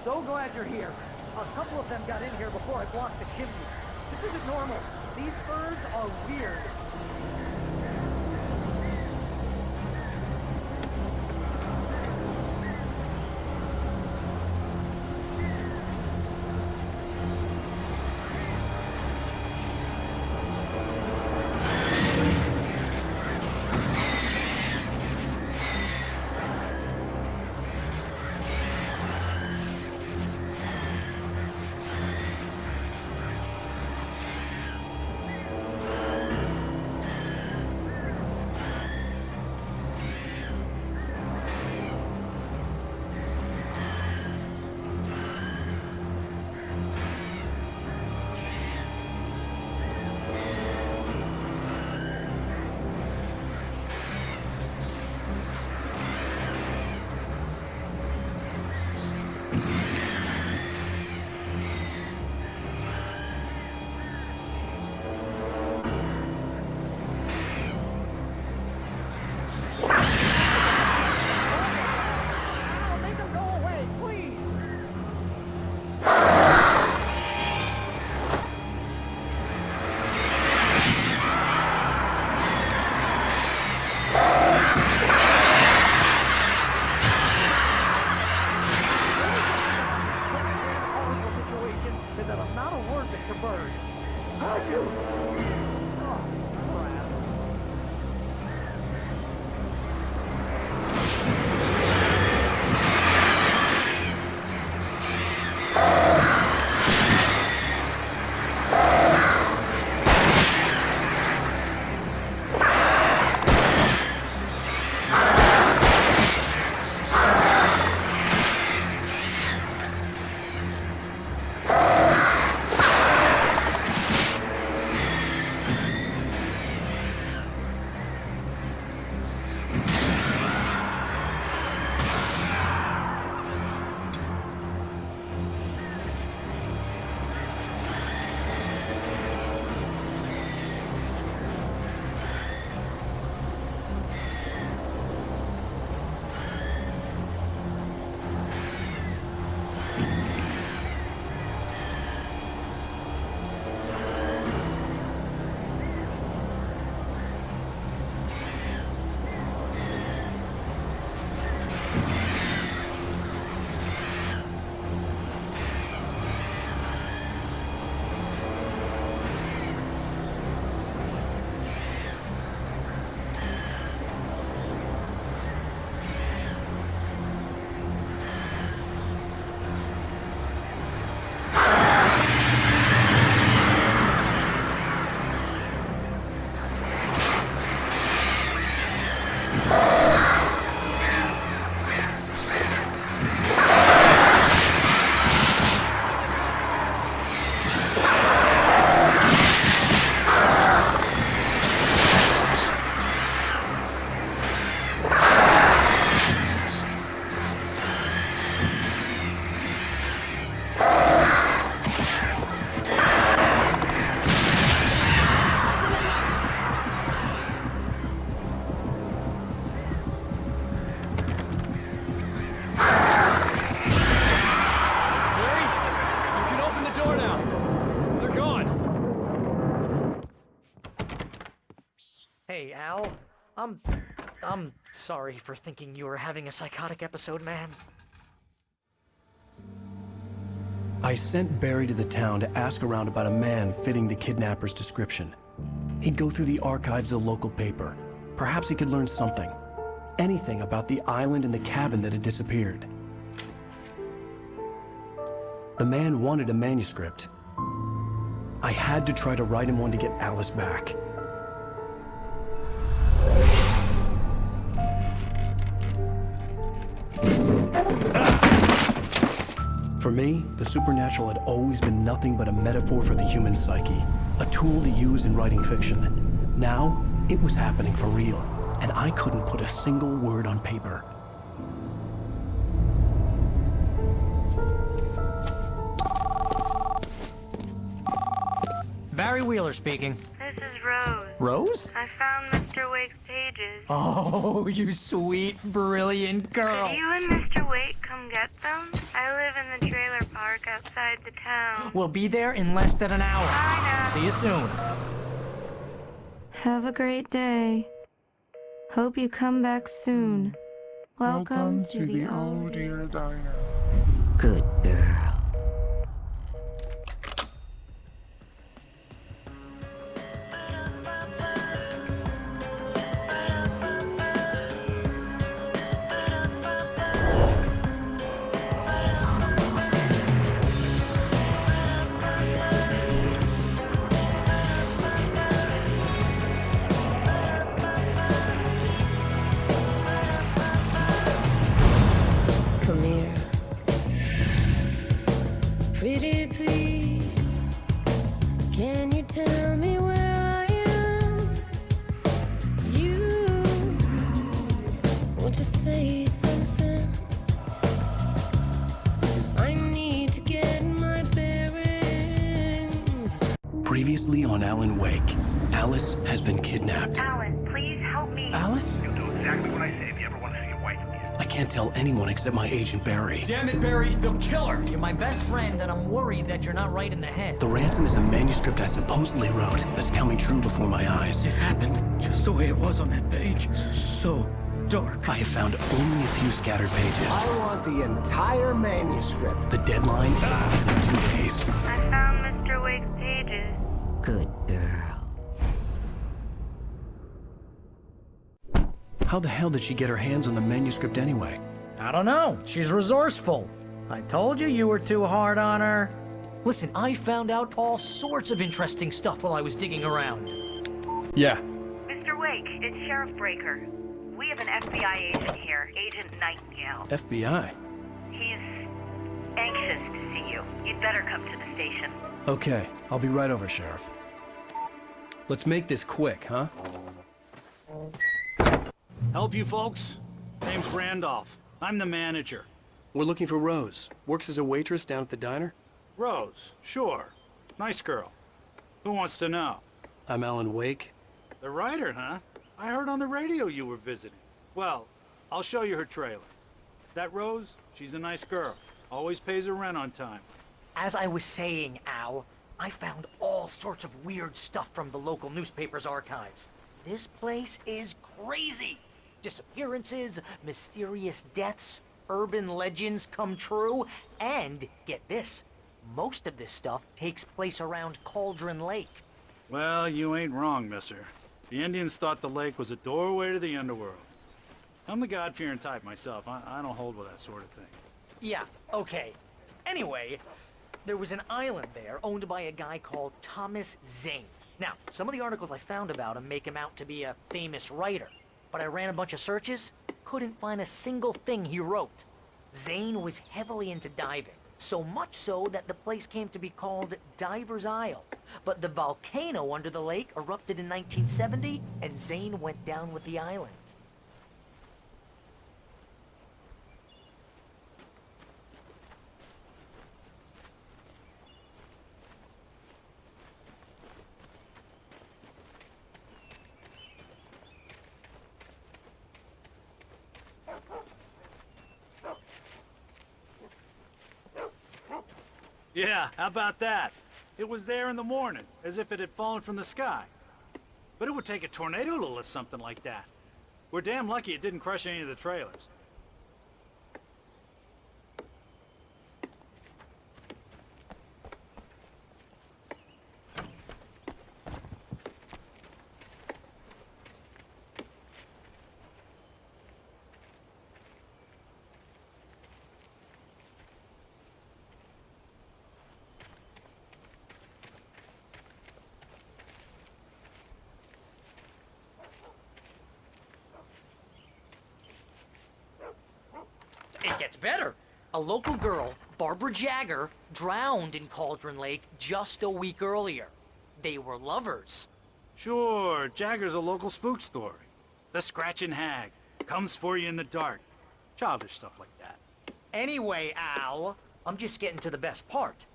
so glad you're here. A couple of them got in here before I blocked the chimney. This isn't normal. These birds are weird. Hey, Al. I'm sorry for thinking you were having a psychotic episode, man. I sent Barry to the town to ask around about a man fitting the kidnapper's description. He'd go through the archives of the local paper. Perhaps he could learn something. Anything about the island and the cabin that had disappeared. The man wanted a manuscript. I had to try to write him one to get Alice back. For me, the supernatural had always been nothing but a metaphor for the human psyche, a tool to use in writing fiction. Now, it was happening for real, and I couldn't put a single word on paper. Barry Wheeler speaking. This is Rose. Rose? I found Mr. Wake's pages. Oh, you sweet, brilliant girl. Could you and Mr. Wake come come get them? I live in the trailer park outside the town. We'll be there in less than an hour. Bye now. See you soon. Have a great day. Hope you come back soon. Welcome to the Oh Dear Diner. Good girl. Come here. Pretty please, can you tell me where I am? You want to say something? I need to get my bearings. Previously on Alan Wake, Alice has been kidnapped. Alan, please help me. Alice? You'll do exactly what I say if you ever want to see your wife again. I can't tell anyone except my agent Barry. Damn it, Barry, they'll kill her. You're my best friend, and I'm worried that you're not right in the head. The ransom is a manuscript I supposedly wrote that's coming true before my eyes. It happened just the way it was on that page. So dark. I have found only a few scattered pages. I want the entire manuscript. The deadline is in 2 days. I found Mr. Wake's pages. Good girl. How the hell did she get her hands on the manuscript anyway? I don't know. She's resourceful. I told you were too hard on her. Listen, I found out all sorts of interesting stuff while I was digging around. Yeah. Mr. Wake, it's Sheriff Breaker. We have an FBI agent here, Agent Nightingale. FBI. He's anxious to see you. You'd better come to the station. Okay, I'll be right over, Sheriff. Let's make this quick, huh? Help you folks? Name's Randolph. I'm the manager. We're looking for Rose. Works as a waitress down at the diner. Rose, sure. Nice girl. Who wants to know? I'm Alan Wake. The writer, huh? I heard on the radio you were visiting. Well, I'll show you her trailer. That Rose, she's a nice girl. Always pays her rent on time. As I was saying, Al, I found all sorts of weird stuff from the local newspaper's archives. This place is crazy. Disappearances, mysterious deaths, urban legends come true, and get this, most of this stuff takes place around Cauldron Lake. Well, you ain't wrong, mister. The Indians thought the lake was a doorway to the underworld. I'm the God-fearing type myself. I don't hold with that sort of thing. Yeah, okay. Anyway, there was an island there owned by a guy called Thomas Zane. Now, some of the articles I found about him make him out to be a famous writer, but I ran a bunch of searches, couldn't find a single thing he wrote. Zane was heavily into diving, so much so that the place came to be called Diver's Isle. But the volcano under the lake erupted in 1970, and Zane went down with the island. Yeah, how about that? It was there in the morning, as if it had fallen from the sky. But it would take a tornado to lift something like that. We're damn lucky it didn't crush any of the trailers. It gets better. A local girl, Barbara Jagger, drowned in Cauldron Lake just a week earlier. They were lovers. Sure, Jagger's a local spook story. The Scratching Hag comes for you in the dark. Childish stuff like that. Anyway, Al, I'm just getting to the best part.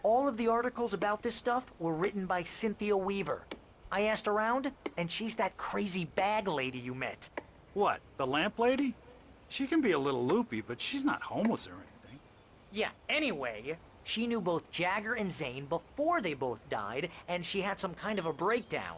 All of the articles about this stuff were written by Cynthia Weaver. I asked around, and she's that crazy bag lady you met. What, the lamp lady? She can be a little loopy, but she's not homeless or anything. Yeah, anyway, she knew both Jagger and Zane before they both died, and she had some kind of a breakdown.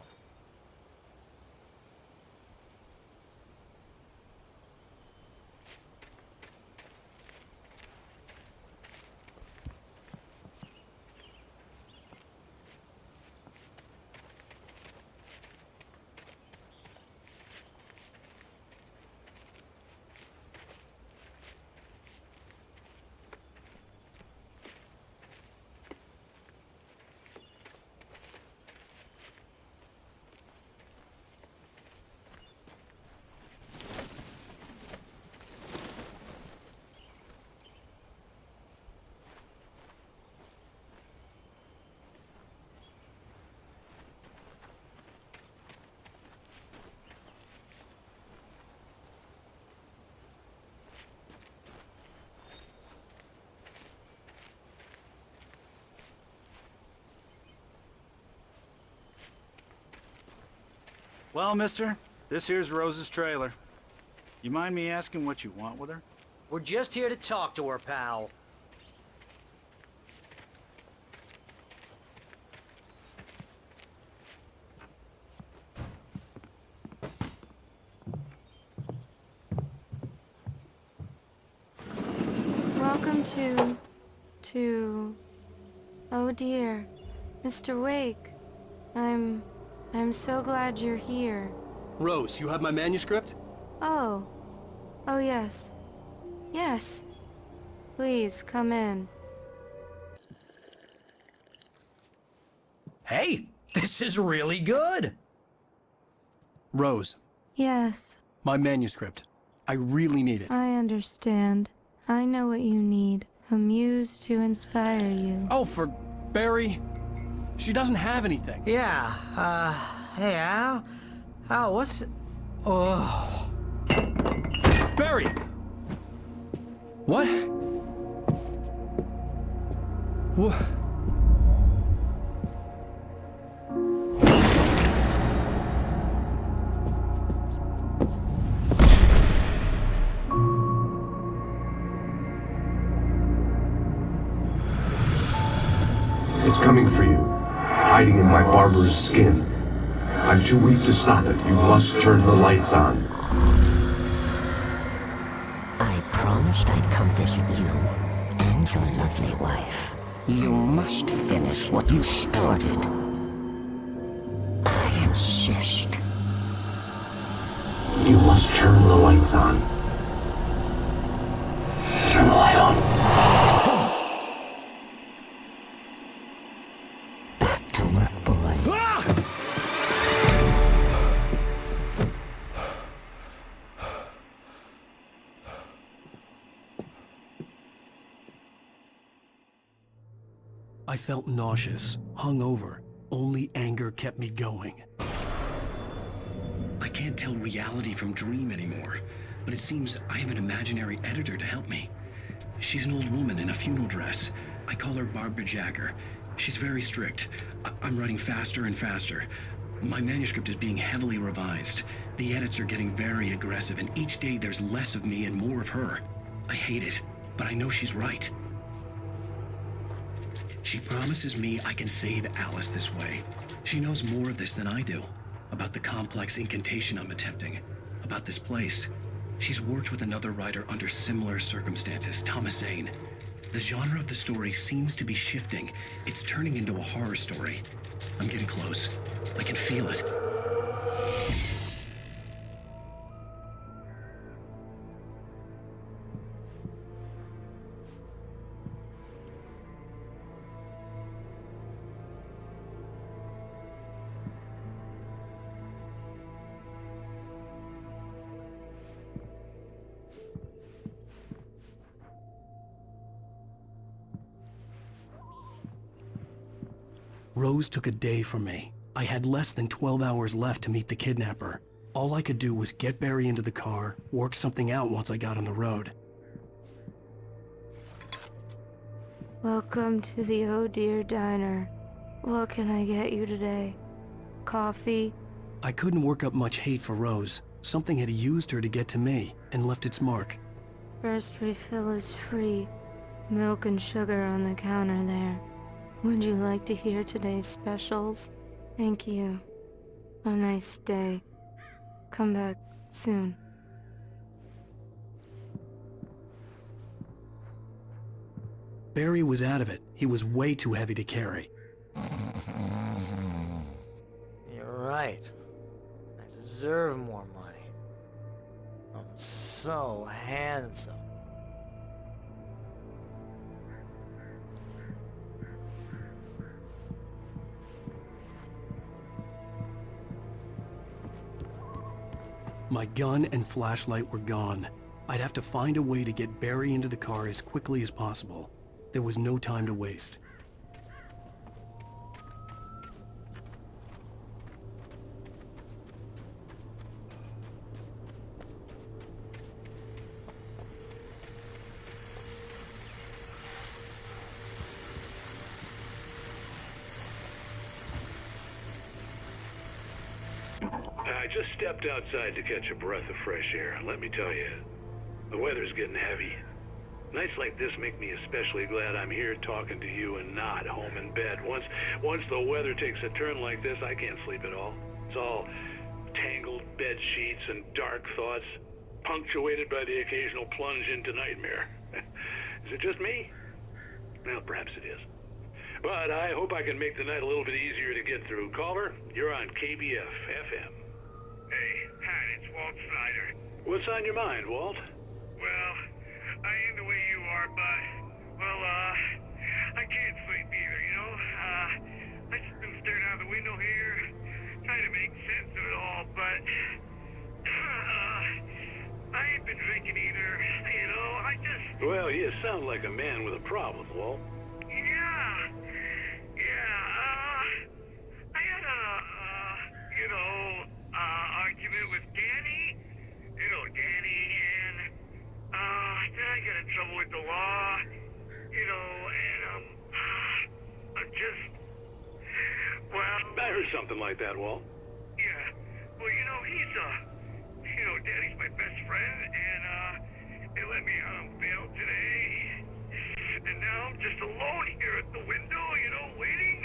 Well, mister, this here's Rose's trailer. You mind me asking what you want with her? We're just here to talk to her, pal. Welcome to... Oh dear, Mr. Wake. I'm so glad you're here. Rose, you have my manuscript? Oh. Oh yes. Yes. Please, come in. Hey, this is really good! Rose, Yes, my manuscript. I really need it. I understand. I know what you need. A muse to inspire you. Oh, for Barry? She doesn't have anything. Yeah, hey, Al? Al, what's... Oh... Barry! What? What? It's coming for you, hiding in my barber's skin. I'm too weak to stop it. You must turn the lights on. I promised I'd come visit you and your lovely wife. You must finish what you started. I insist. You must turn the lights on. Turn the light on. Back to work, boy. I felt nauseous, hungover. Only anger kept me going. I can't tell reality from dream anymore, but it seems I have an imaginary editor to help me. She's an old woman in a funeral dress. I call her Barbara Jagger. She's very strict. I'm writing faster and faster. My manuscript is being heavily revised. The edits are getting very aggressive, and each day there's less of me and more of her. I hate it, but I know she's right. She promises me I can save Alice this way. She knows more of this than I do. About the complex incantation I'm attempting. About this place. She's worked with another writer under similar circumstances, Thomas Zane. The genre of the story seems to be shifting. It's turning into a horror story. I'm getting close. I can feel it. Rose took a day from me. I had less than 12 hours left to meet the kidnapper. All I could do was get Barry into the car, work something out once I got on the road. Welcome to the Oh Dear Diner. What can I get you today? Coffee? I couldn't work up much hate for Rose. Something had used her to get to me and left its mark. First refill is free. Milk and sugar on the counter there. Would you like to hear today's specials? Thank you. A nice day. Come back soon. Barry was out of it. He was way too heavy to carry. You're right. I deserve more money. I'm so handsome. My gun and flashlight were gone. I'd have to find a way to get Barry into the car as quickly as possible. There was no time to waste. I just stepped outside to catch a breath of fresh air. Let me tell you, the weather's getting heavy. Nights like this make me especially glad I'm here talking to you and not home in bed. Once the weather takes a turn like this, I can't sleep at all. It's all tangled bed sheets and dark thoughts, punctuated by the occasional plunge into nightmare. Is it just me? Well, perhaps it is. But I hope I can make the night a little bit easier to get through. Caller, you're on KBF FM. Hey, Pat, it's Walt Snyder. What's on your mind, Walt? Well, I ain't the way you are, but, well, I can't sleep either, you know? I just been staring out the window here, trying to make sense of it all, but, I ain't been drinking either, you know? Well, you sound like a man with a problem, Walt. I had argument with Danny, and, then I got in trouble with the law, and, I'm just, well... I heard something like that, Walt. Yeah, well, Danny's my best friend, and, they let me out on bail today, and now I'm just alone here at the window, waiting.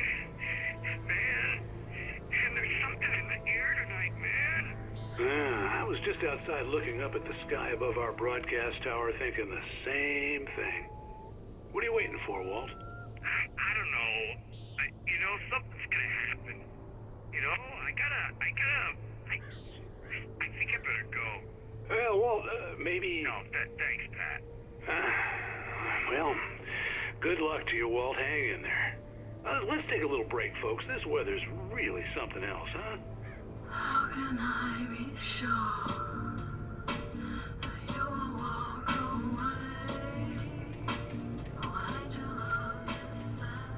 Man, and there's something in the air tonight, man. I was just outside looking up at the sky above our broadcast tower thinking the same thing. What are you waiting for, Walt? I don't know. Something's gonna happen. I think I better go. Well, Walt, maybe... No, thanks, Pat. Well, good luck to you, Walt. Hang in there. Let's take a little break, folks. This weather's really something else, huh? How can I be sure that you will walk away? Why do you love deception?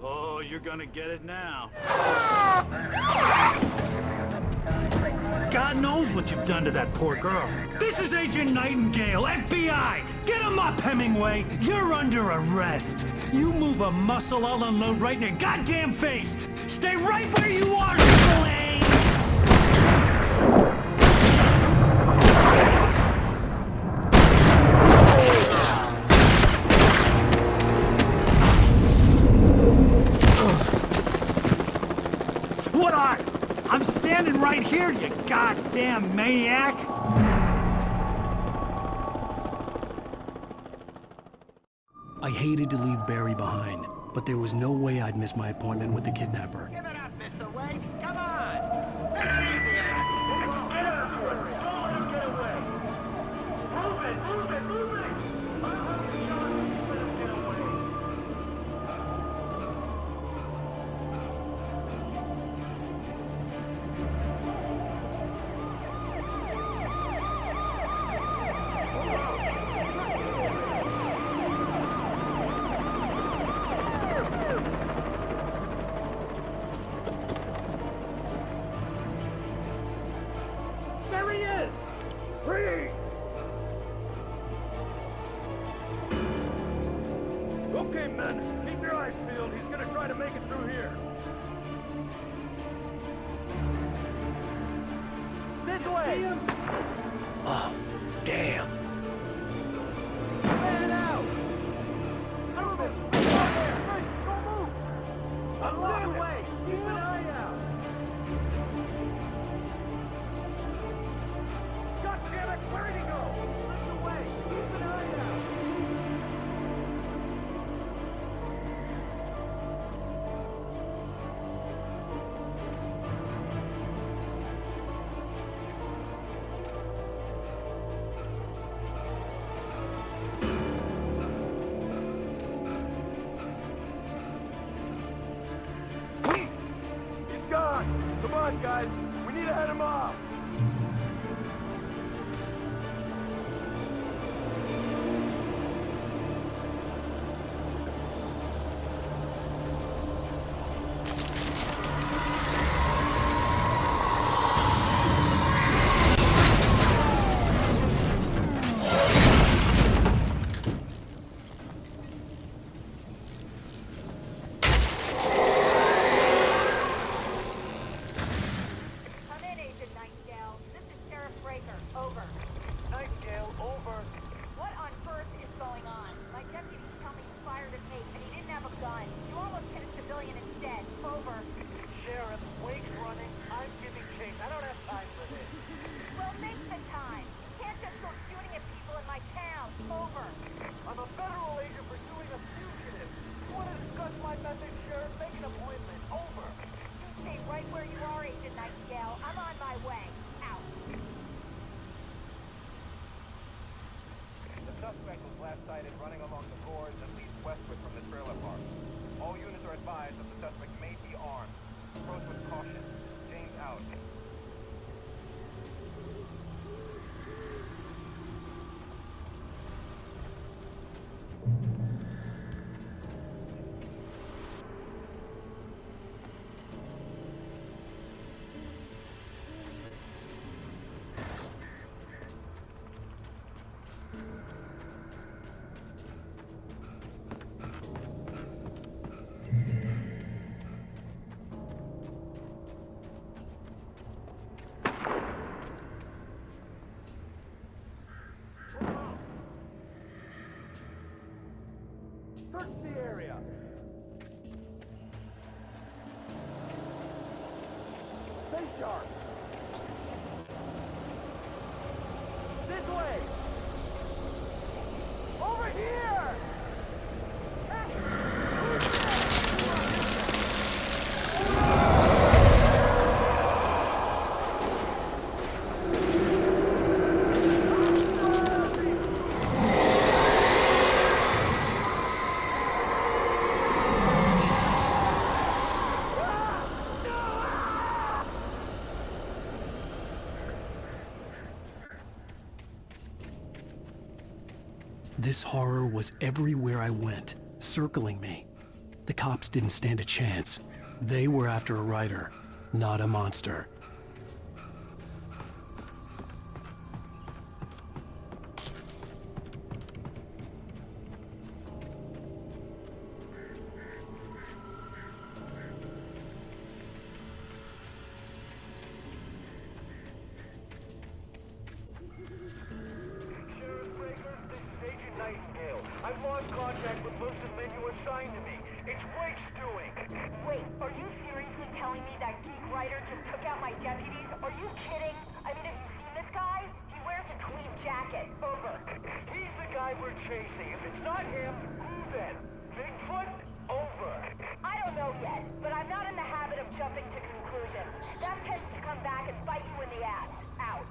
Oh, you're gonna get it now. God knows what you've done to that poor girl. This is Agent Nightingale, FBI! Get him up, Hemingway! You're under arrest! You move a muscle, I'll unload right in your goddamn face! Stay right where you are, Triple A! I'm standing right here, you goddamn maniac! I hated to leave Barry behind, but there was no way I'd miss my appointment with the kidnapper. Give it up, Mr. Wake! Come on! Make it easy on us! Get after it! Don't let him get away! Move it! Move it! Move it! Oh, damn. Man out! Move it! Don't move! Unlock the way! Keep an eye out! God damn it! Where'd he go? Lift away! Keep an eye out! He's gone! Come on, guys! We need to head him off! Come in, Agent Nightingale. This is Sheriff Breaker. Over. Nightingale, over. What on earth is going on? My deputies tell me he fired at me, and he didn't have a gun. You almost hit a civilian instead. Over. Sheriff, Wake's running. I'm giving chase. I don't have time for this. Well, make the time. You can't just go shooting at people in my town. Over. I'm a federal agent pursuing a fugitive. You want to discuss my message, Sheriff? Make an appointment. Over. You stay right where you are, Agent Nightingale. I'm on my way. Out. The suspect was last sighted running along the gorge that leads westward from the trailer park. All units are advised that the suspect may be armed. Approach with caution. James out. Search the area. Stay sharp. This way. Over here. This horror was everywhere I went, circling me. The cops didn't stand a chance. They were after a writer, not a monster. Nightingale. I've lost contact with most of the men you assigned to me. It's Wake's doing. Wait, are you seriously telling me that geek writer just took out my deputies? Are you kidding? I mean, have you seen this guy? He wears a tweed jacket. Over. He's the guy we're chasing. If it's not him, who then? Bigfoot? Over. I don't know yet, but I'm not in the habit of jumping to conclusions. That tends to come back and bite you in the ass. Out.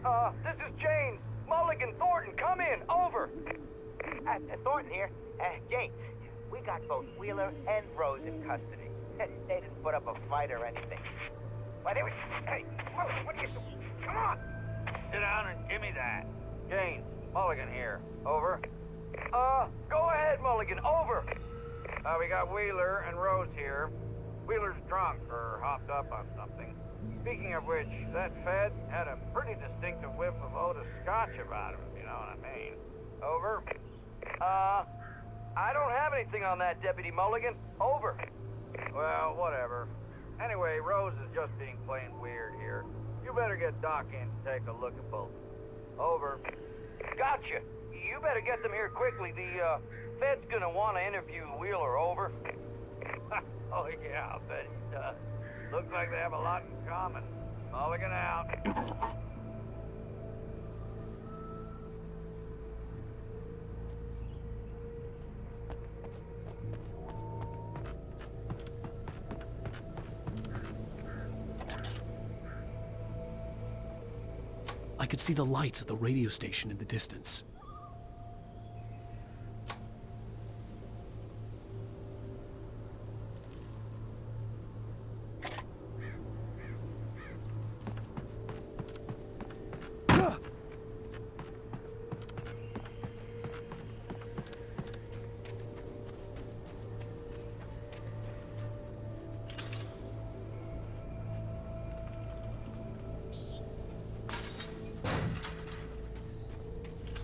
This is James. Mulligan, Thornton, come in. Over. Thornton here. James, we got both Wheeler and Rose in custody. They didn't put up a fight or anything. Why, they were... Hey, Mulligan, what are you doing? Come on! Sit down and give me that. James, Mulligan here. Over. Go ahead, Mulligan. Over. We got Wheeler and Rose here. Wheeler's drunk or hopped up on something. Speaking of which, that Fed had a pretty distinctive whiff of Otis Scotch about him, if you know what I mean. Over. I don't have anything on that, Deputy Mulligan. Over. Well, whatever. Anyway, Rose is just being plain weird here. You better get Doc in to take a look at both. Over. Gotcha. You better get them here quickly. The, Fed's gonna want to interview Wheeler. Over. Oh, yeah, I'll bet he does. Looks like they have a lot in common. Mulligan out. I could see the lights of the radio station in the distance.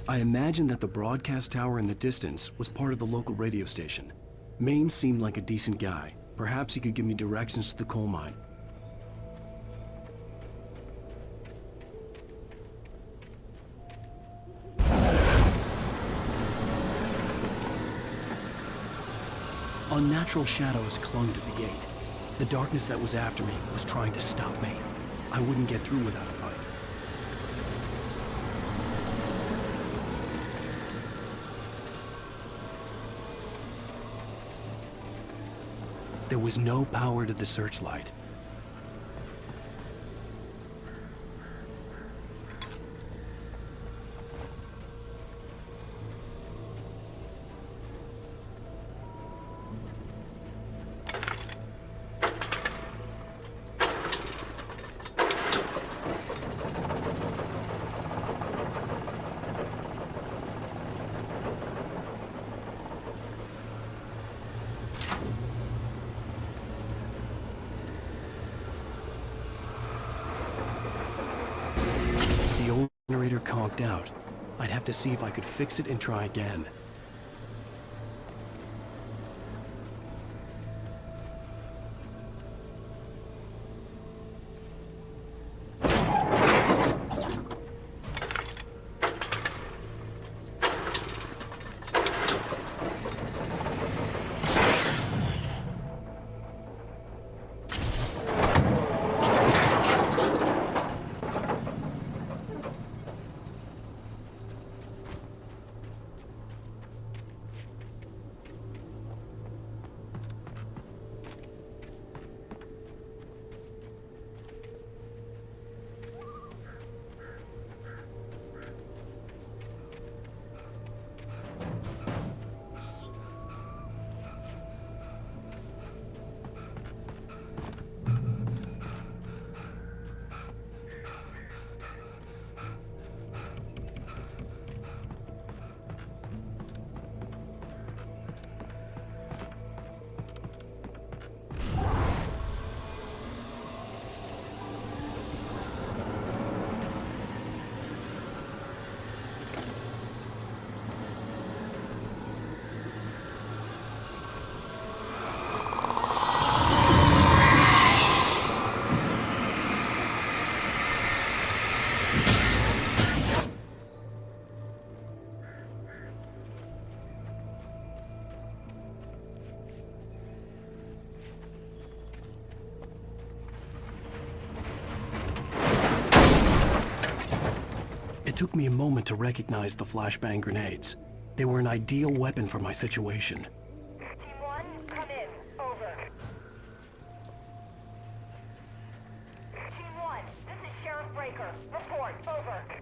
I imagined that the broadcast tower in the distance was part of the local radio station. Maine seemed like a decent guy. Perhaps he could give me directions to the coal mine. Unnatural shadows clung to the gate. The darkness that was after me was trying to stop me. I wouldn't get through without a light. There was no power to the searchlight. Generator conked out. I'd have to see if I could fix it and try again. It took me a moment to recognize the flashbang grenades. They were an ideal weapon for my situation. Team 1, come in. Over. Team 1, this is Sheriff Breaker. Report. Over.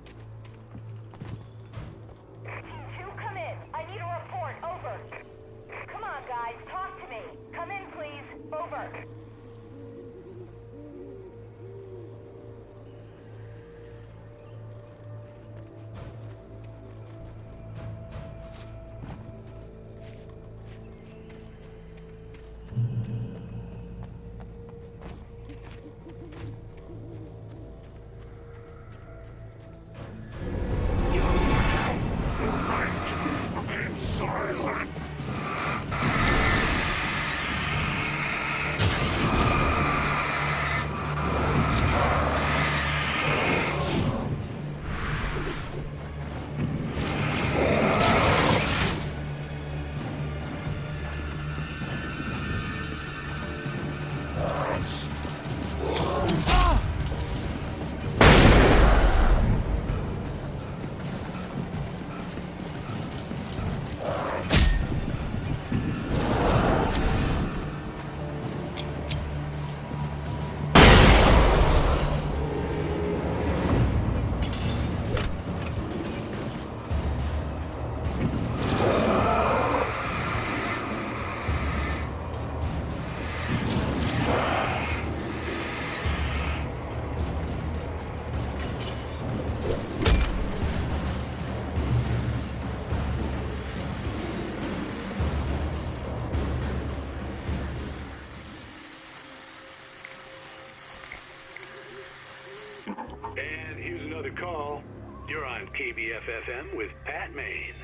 And here's another call. You're on KBF-FM with Pat Maine.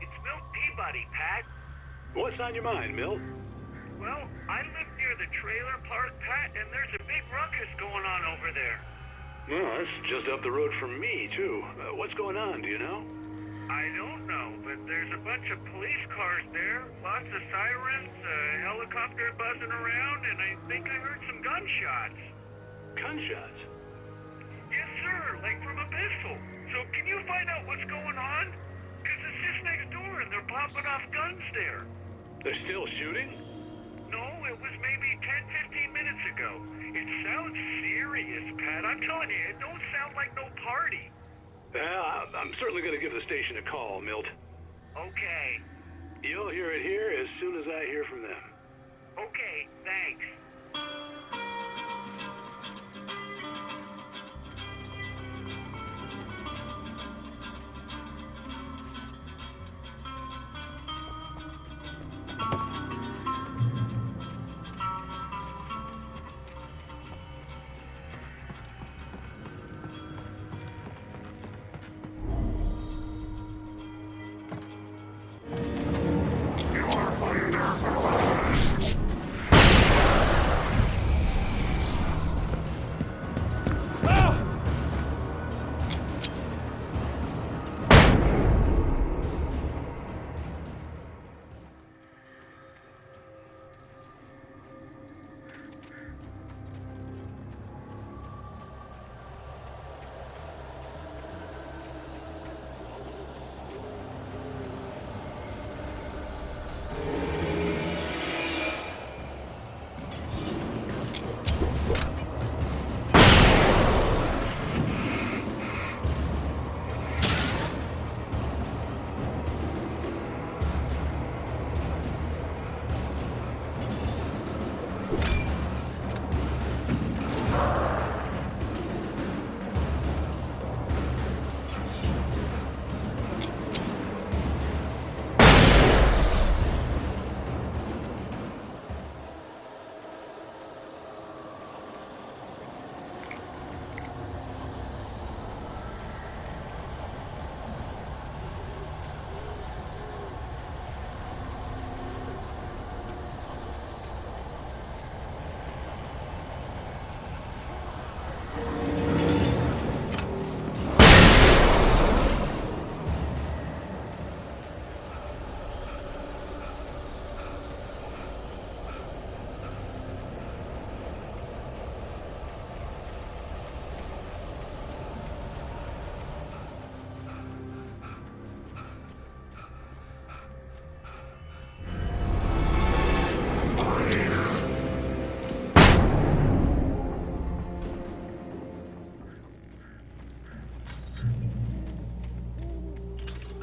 It's Milt Peabody, Pat. What's on your mind, Milt? Well, I live near the trailer park, Pat, and there's a big ruckus going on over there. Well, that's just up the road from me, too. What's going on, do you know? I don't know, but there's a bunch of police cars there, lots of sirens, a helicopter buzzing around, and I think I heard some gunshots. Gunshots? Yes, sir, like from a pistol. So can you find out what's going on? Because it's just next door, and they're popping off guns there. They're still shooting? No, it was maybe 10, 15 minutes ago. It sounds serious, Pat. I'm telling you, it don't sound like no party. Well, I'm certainly going to give the station a call, Milt. Okay. You'll hear it here as soon as I hear from them. Okay, thanks.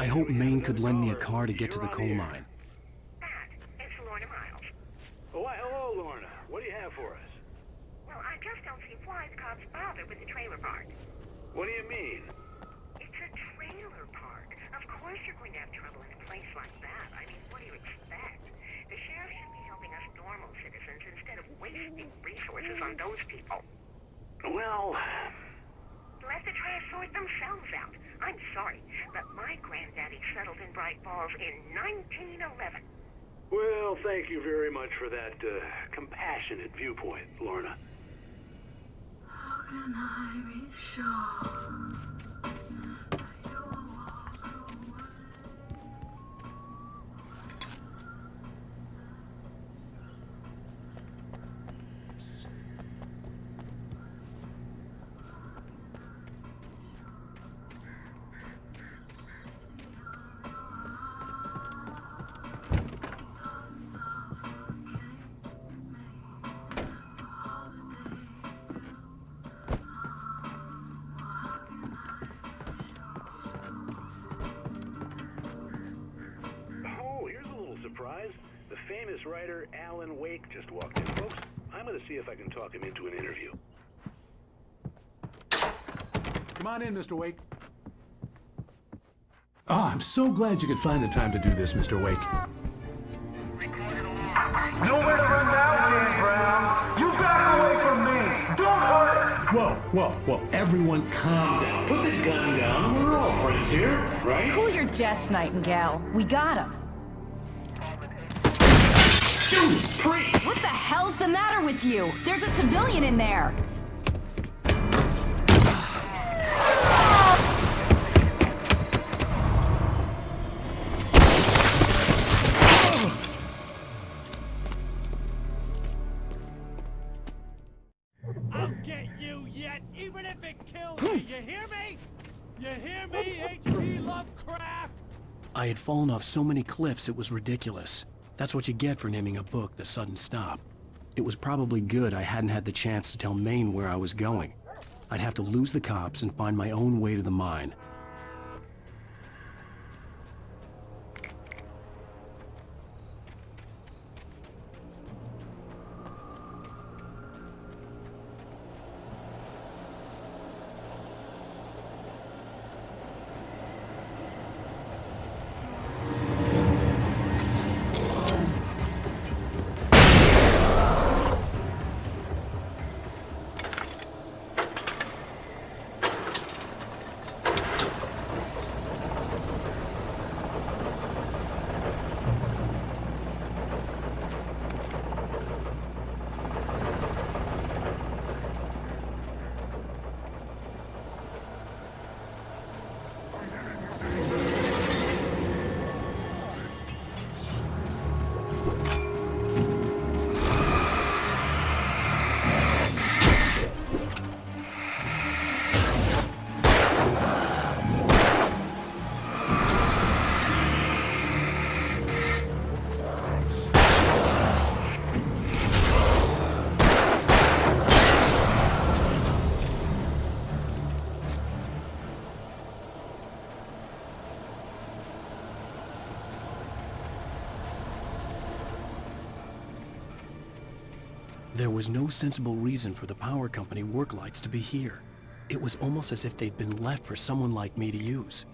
I hope Maine could lend me a car to get to the coal mine. It's Lorna Miles. Oh, why, hello, Lorna. What do you have for us? Well, I just don't see why the cops bother with the trailer park. What do you mean? It's a trailer park. Of course you're going to have trouble in a place like that. I mean, what do you expect? The sheriff should be helping us normal citizens instead of wasting resources on those people. Well... Let the trash sort themselves out. I'm sorry, but my granddaddy settled in Bright Falls in 1911. Well, thank you very much for that compassionate viewpoint, Lorna. How can I be sure? The famous writer Alan Wake just walked in. Folks, I'm going to see if I can talk him into an interview. Come on in, Mr. Wake. Oh, I'm so glad you could find the time to do this, Mr. Wake. Nowhere to run now, Dan Brown. You back away from me. Don't hurt Whoa. Everyone calm down. Put the gun down. We're all friends here, right? Cool your jets, Nightingale. We got him. What the hell's the matter with you? There's a civilian in there. I'll get you yet, even if it kills me. You hear me? You hear me, H.P. Lovecraft? I had fallen off so many cliffs it was ridiculous. That's what you get for naming a book The Sudden Stop. It was probably good I hadn't had the chance to tell Maine where I was going. I'd have to lose the cops and find my own way to the mine. There was no sensible reason for the power company work lights to be here. It was almost as if they'd been left for someone like me to use.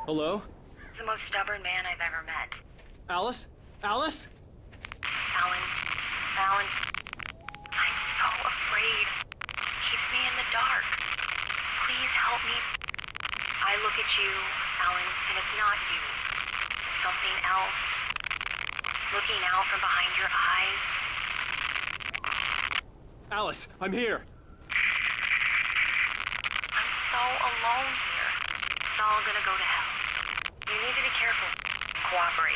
Hello? The most stubborn man I've ever met. Alice? Alice? Alan. Alan. I'm so afraid. It keeps me in the dark. Please help me. I look at you, Alan, and it's not you. Something else. Looking out from behind your eyes. Alice, I'm here. I'm so alone here. It's all gonna go to hell. You need to be careful. Cooperate.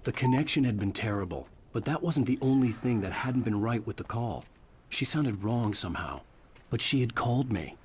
The connection had been terrible, but that wasn't the only thing that hadn't been right with the call. She sounded wrong somehow, but she had called me.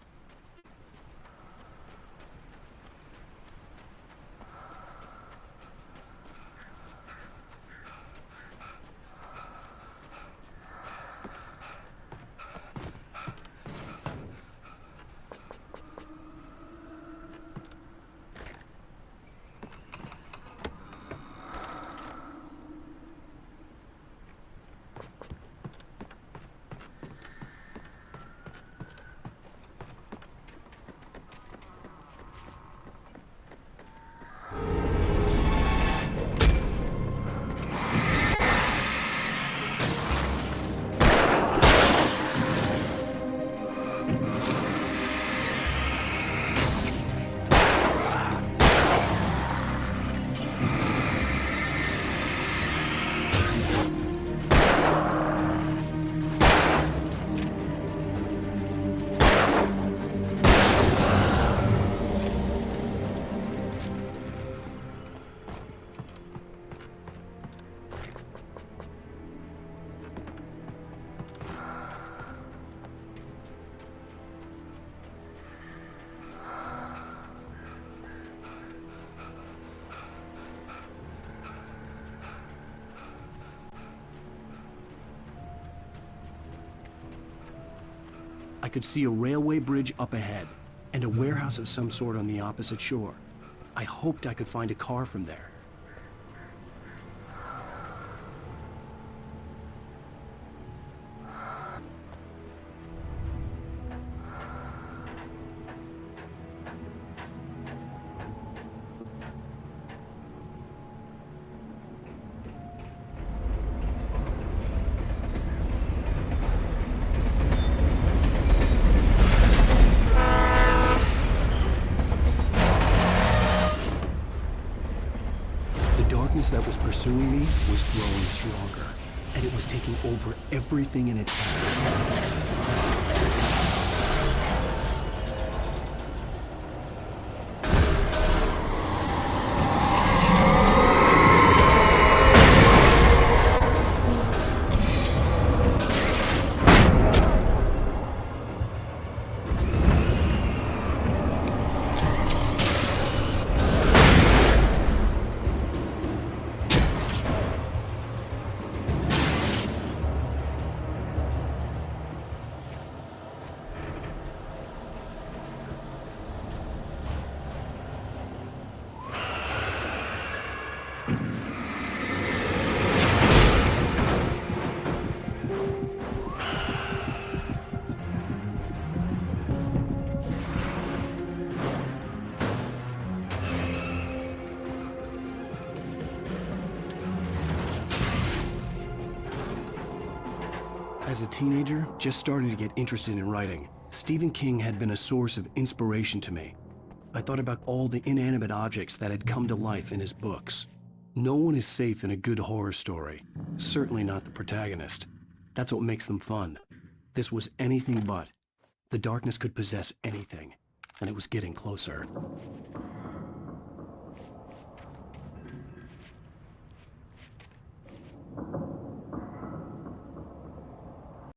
could see a railway bridge up ahead, and a warehouse of some sort on the opposite shore. I hoped I could find a car from there. That was pursuing me was growing stronger, and it was taking over everything in its path. As a teenager, just starting to get interested in writing, Stephen King had been a source of inspiration to me. I thought about all the inanimate objects that had come to life in his books. No one is safe in a good horror story, certainly not the protagonist. That's what makes them fun. This was anything but. The darkness could possess anything, and it was getting closer.